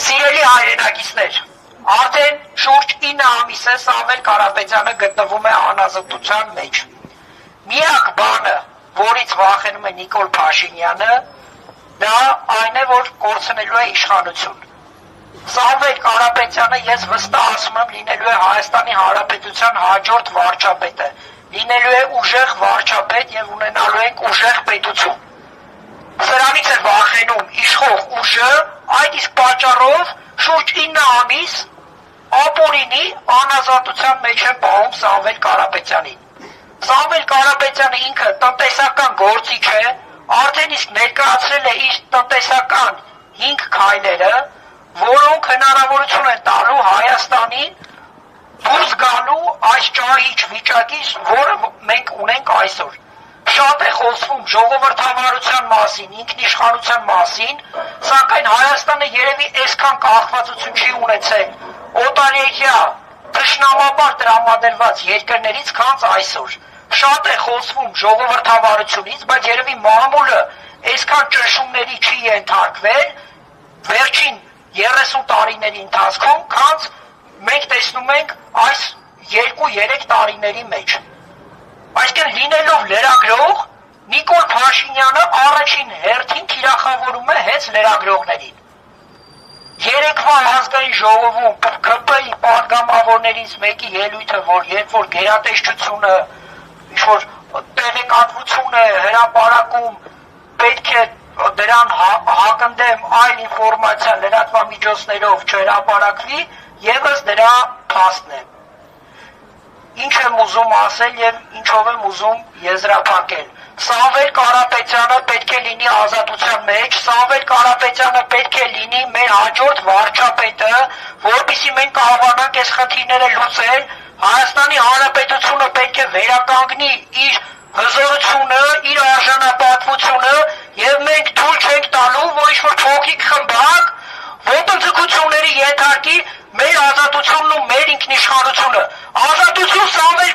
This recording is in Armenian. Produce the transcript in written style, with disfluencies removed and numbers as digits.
Սիրելի հայրենակիցներ, արդեն շուրջ 9 ամիս է Սամվել Կարապետյանը գտնվում է անազատության մեջ։ Միակ բանը, որից վախենում է Նիկոլ Փաշինյանը, դա այն է, որ կորցնելու է իշխանություն։ Սամվել Կարապետյանը, ես վստահ ասում եմ, լինելու է Հայաստանի Հանրապետության հաջորդ վարչապետը, լինելու է ուժեղ վարչապետ եւ ունենալու ենք ուժեղ պետություն։ Սրանից է վախենում իշխող ուժը, այդ իսկ պատճառով շուրջ 9 ամիս ապօրինի անազատության մեջ է պահում Սամվել Կարապետյանին։ Սամվել Կարապետյանը ինքը տնտեսական գործիչ է, արդեն իսկ ներկայացրել է իր տնտեսական 5 քայլերը, որոնք հնարավորություն են տալու Հայաստանին դուրս գալու այս ճահիճ վիճակից, որը մենք ունենք այսօր։ Շատ է խոսվում ժողովրդավարության մասին, ինքնիշխանության մասին, սակայն Հայաստանը երևի այսքան կախվածություն չի ունեցել օտարերկրյա թշնամաբար տրամադրված երկրներից, քան այսօր։ Շատ է խոսվում ժողովրդավարությունից, բայց երևի մամուլը այսքան ճնշումների չի ենթարկվել վերջին 30 տարիների ընթացքում, քան մենք տեսնում ենք այս 2-3 տարիների մեջ։ Այսինքն լինելով լրագրող, Նիկոլ Փաշինյանը առաջին հերթին թիրախավորում է հենց լրագրողներին։ Երեկվա ազգային ժողովում ԿՊ-ի պատգամավորներից մեկի ելույթը, որ երբ որ գերատեսչությունը ինչ-որ տեղեկատվություն է հրապարակում, պետք է դրան հակընդդեմ այլ ինֆորմացիա լրատվամիջոցներով չհրապարակվի, եւս դրա փաստն է։ Ինչ եմ ուզում ասել եւ ինչով եմ ուզում եզրափակել։ Սամվել Կարապետյանը պետք է լինի ազատության մեջ, Սամվել Կարապետյանը պետք է լինի մեր հաջորդ վարչապետը, որպեսզի մենք կարողանանք այս խնդիրները լուծել, Հայաստանի Հանրապետությունը պետք է վերականգնի իր հզորությունը, իր արժանապատվությունը եւ մենք թույլ չենք տալու, որ ինչ-որ փոքրիկ խմբակ ոտնձգությունների ենթարկի մեր ազատությունն ու մեր ինքնիշխանությունը։ Ազատություն Սամվել